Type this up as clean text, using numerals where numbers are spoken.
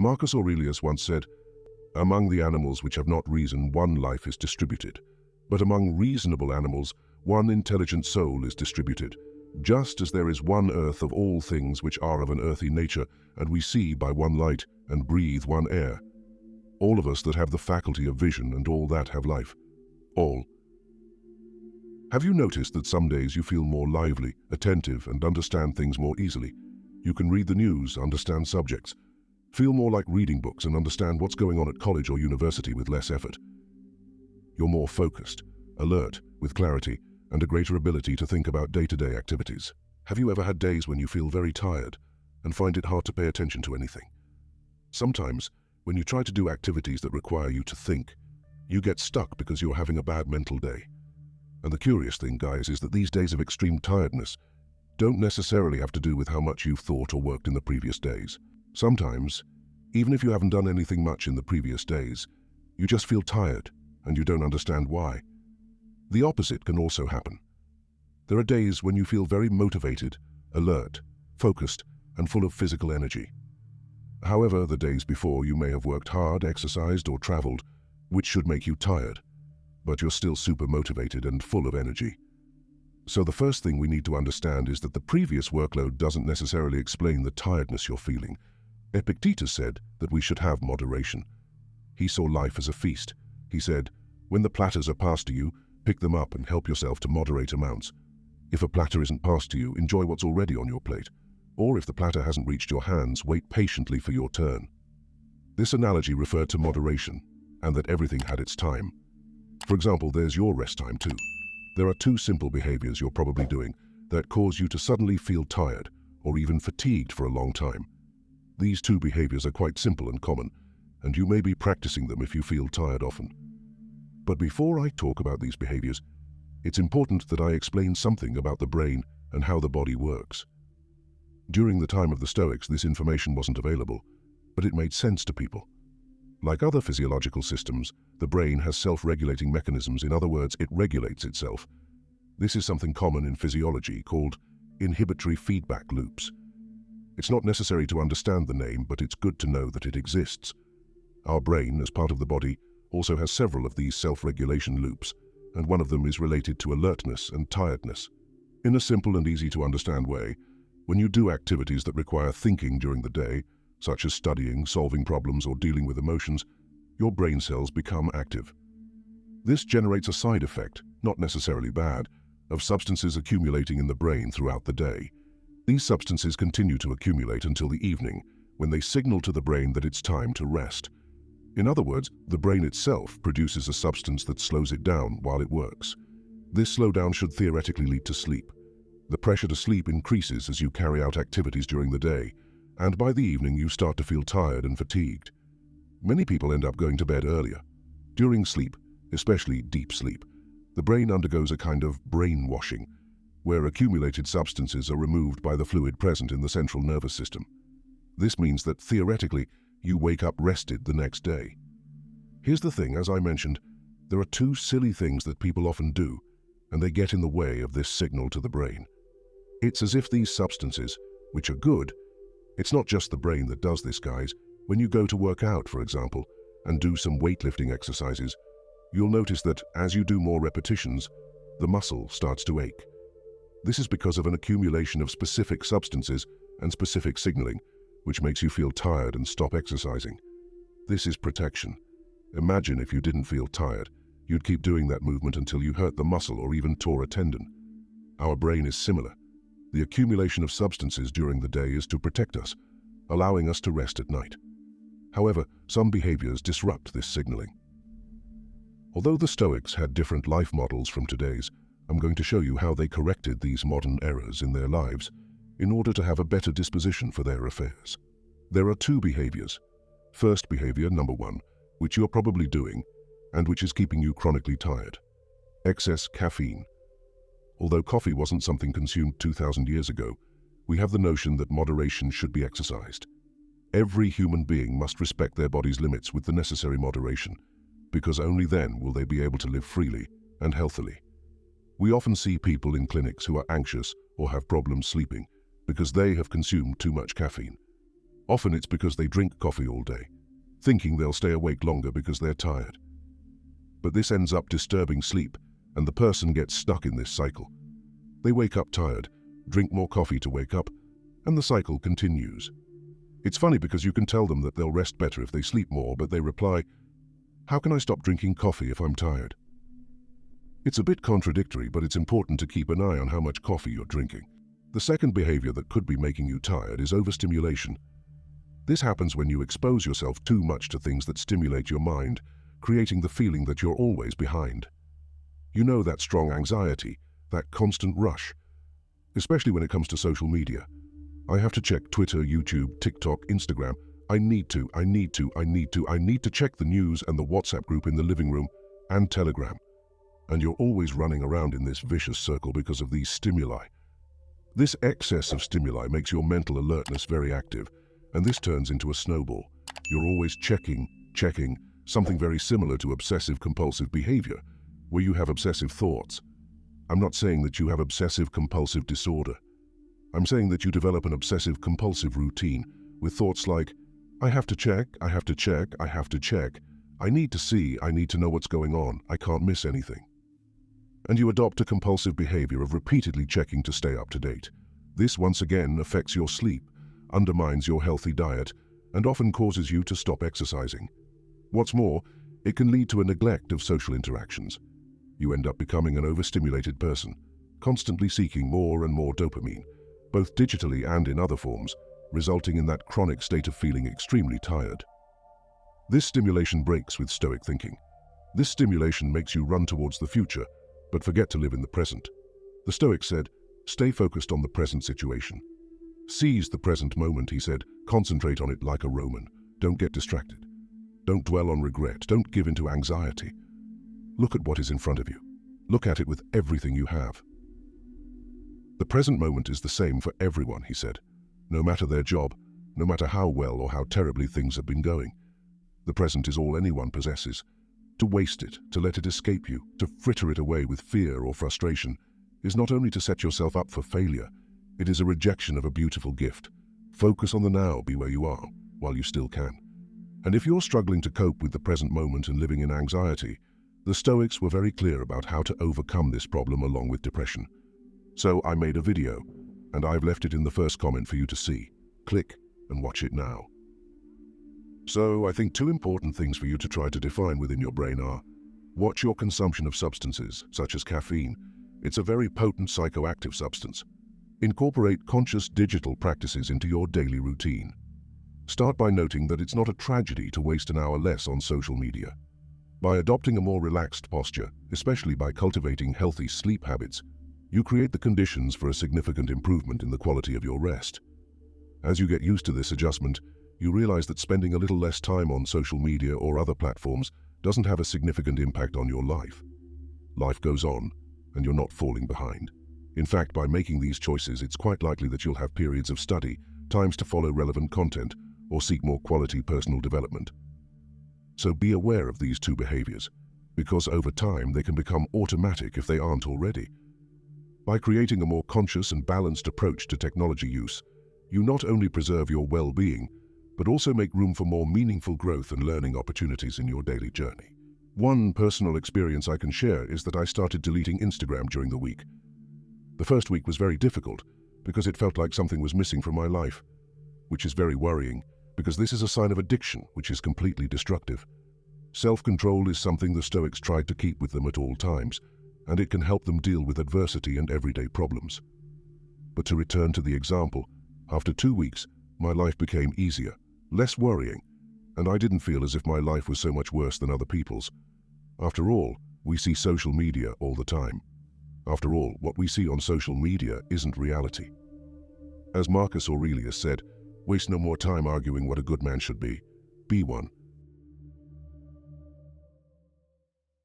Marcus Aurelius once said, "Among the animals which have not reason, one life is distributed. But among reasonable animals, one intelligent soul is distributed. Just as there is one earth of all things which are of an earthy nature, and we see by one light, and breathe one air. All of us that have the faculty of vision and all that have life. All." Have you noticed that some days you feel more lively, attentive, and understand things more easily? You can read the news, understand subjects, feel more like reading books and understand what's going on at college or university with less effort. You're more focused, alert, with clarity, and a greater ability to think about day-to-day activities. Have you ever had days when you feel very tired and find it hard to pay attention to anything? Sometimes, when you try to do activities that require you to think, you get stuck because you're having a bad mental day. And the curious thing, guys, is that these days of extreme tiredness don't necessarily have to do with how much you've thought or worked in the previous days. Sometimes, even if you haven't done anything much in the previous days, you just feel tired and you don't understand why. The opposite can also happen. There are days when you feel very motivated, alert, focused, and full of physical energy. However, the days before you may have worked hard, exercised, or traveled, which should make you tired, but you're still super motivated and full of energy. So the first thing we need to understand is that the previous workload doesn't necessarily explain the tiredness you're feeling. Epictetus said that we should have moderation. He saw life as a feast. He said, "When the platters are passed to you, pick them up and help yourself to moderate amounts. If a platter isn't passed to you, enjoy what's already on your plate. Or if the platter hasn't reached your hands, wait patiently for your turn." This analogy referred to moderation, and that everything had its time. For example, there's your rest time too. There are two simple behaviors you're probably doing that cause you to suddenly feel tired or even fatigued for a long time. These two behaviors are quite simple and common, and you may be practicing them if you feel tired often. But before I talk about these behaviors, it's important that I explain something about the brain and how the body works. During the time of the Stoics, this information wasn't available, but it made sense to people. Like other physiological systems, the brain has self-regulating mechanisms. In other words, it regulates itself. This is something common in physiology called inhibitory feedback loops. It's not necessary to understand the name, but it's good to know that it exists. Our brain, as part of the body, also has several of these self-regulation loops, and one of them is related to alertness and tiredness. In a simple and easy-to-understand way, when you do activities that require thinking during the day, such as studying, solving problems, or dealing with emotions, your brain cells become active. This generates a side effect, not necessarily bad, of substances accumulating in the brain throughout the day. These substances continue to accumulate until the evening, when they signal to the brain that it's time to rest. In other words, the brain itself produces a substance that slows it down while it works. This slowdown should theoretically lead to sleep. The pressure to sleep increases as you carry out activities during the day, and by the evening you start to feel tired and fatigued. Many people end up going to bed earlier. During sleep, especially deep sleep, the brain undergoes a kind of brainwashing, where accumulated substances are removed by the fluid present in the central nervous system. This means that, theoretically, you wake up rested the next day. Here's the thing, as I mentioned, there are two silly things that people often do, and they get in the way of this signal to the brain. It's as if these substances, which are good, it's not just the brain that does this, guys. When you go to work out, for example, and do some weightlifting exercises, you'll notice that as you do more repetitions, the muscle starts to ache. This is because of an accumulation of specific substances and specific signaling, which makes you feel tired and stop exercising. This is protection. Imagine if you didn't feel tired, you'd keep doing that movement until you hurt the muscle or even tore a tendon. Our brain is similar. The accumulation of substances during the day is to protect us, allowing us to rest at night. However, some behaviors disrupt this signaling. Although the Stoics had different life models from today's, I'm going to show you how they corrected these modern errors in their lives in order to have a better disposition for their affairs. There are two behaviors. First behavior, number one, which you're probably doing, and which is keeping you chronically tired. Excess caffeine. Although coffee wasn't something consumed 2,000 years ago, we have the notion that moderation should be exercised. Every human being must respect their body's limits with the necessary moderation, because only then will they be able to live freely and healthily. We often see people in clinics who are anxious or have problems sleeping because they have consumed too much caffeine. Often it's because they drink coffee all day, thinking they'll stay awake longer because they're tired. But this ends up disturbing sleep, and the person gets stuck in this cycle. They wake up tired, drink more coffee to wake up, and the cycle continues. It's funny because you can tell them that they'll rest better if they sleep more, but they reply, "How can I stop drinking coffee if I'm tired?" It's a bit contradictory, but it's important to keep an eye on how much coffee you're drinking. The second behavior that could be making you tired is overstimulation. This happens when you expose yourself too much to things that stimulate your mind, creating the feeling that you're always behind. You know, that strong anxiety, that constant rush, especially when it comes to social media. I have to check Twitter, YouTube, TikTok, Instagram. I need to check the news and the WhatsApp group in the living room and Telegram. And you're always running around in this vicious circle because of these stimuli. This excess of stimuli makes your mental alertness very active, and this turns into a snowball. You're always checking, something very similar to obsessive-compulsive behavior, where you have obsessive thoughts. I'm not saying that you have obsessive-compulsive disorder. I'm saying that you develop an obsessive-compulsive routine with thoughts like, I have to check, I have to check, I have to check, I need to see, I need to know what's going on, I can't miss anything. And you adopt a compulsive behavior of repeatedly checking to stay up to date. This once again affects your sleep, undermines your healthy diet, and often causes you to stop exercising. What's more, it can lead to a neglect of social interactions. You end up becoming an overstimulated person, constantly seeking more and more dopamine, both digitally and in other forms, resulting in that chronic state of feeling extremely tired. This stimulation breaks with Stoic thinking. This stimulation makes you run towards the future, but forget to live in the present. The Stoic said, stay focused on the present situation. Seize the present moment, he said, concentrate on it like a Roman. Don't get distracted. Don't dwell on regret. Don't give in to anxiety. Look at what is in front of you. Look at it with everything you have. The present moment is the same for everyone, he said, no matter their job, no matter how well or how terribly things have been going. The present is all anyone possesses. To waste it, to let it escape you, to fritter it away with fear or frustration, is not only to set yourself up for failure, it is a rejection of a beautiful gift. Focus on the now, be where you are, while you still can. And if you're struggling to cope with the present moment and living in anxiety, the Stoics were very clear about how to overcome this problem along with depression. So I made a video, and I've left it in the first comment for you to see. Click and watch it now. So I think two important things for you to try to define within your brain are, watch your consumption of substances, such as caffeine. It's a very potent psychoactive substance. Incorporate conscious digital practices into your daily routine. Start by noting that it's not a tragedy to waste an hour less on social media. By adopting a more relaxed posture, especially by cultivating healthy sleep habits, you create the conditions for a significant improvement in the quality of your rest. As you get used to this adjustment, you realize that spending a little less time on social media or other platforms doesn't have a significant impact on your life. Life goes on, and you're not falling behind. In fact, by making these choices, it's quite likely that you'll have periods of study, times to follow relevant content, or seek more quality personal development. So be aware of these two behaviors, because over time they can become automatic if they aren't already. By creating a more conscious and balanced approach to technology use, you not only preserve your well-being, but also make room for more meaningful growth and learning opportunities in your daily journey. One personal experience I can share is that I started deleting Instagram during the week. The first week was very difficult because it felt like something was missing from my life, which is very worrying because this is a sign of addiction, which is completely destructive. Self-control is something the Stoics tried to keep with them at all times, and it can help them deal with adversity and everyday problems. But to return to the example, after 2 weeks, my life became easier, less worrying, and I didn't feel as if my life was so much worse than other people's. After all, we see social media all the time. After all, what we see on social media isn't reality. As Marcus Aurelius said, waste no more time arguing what a good man should be one.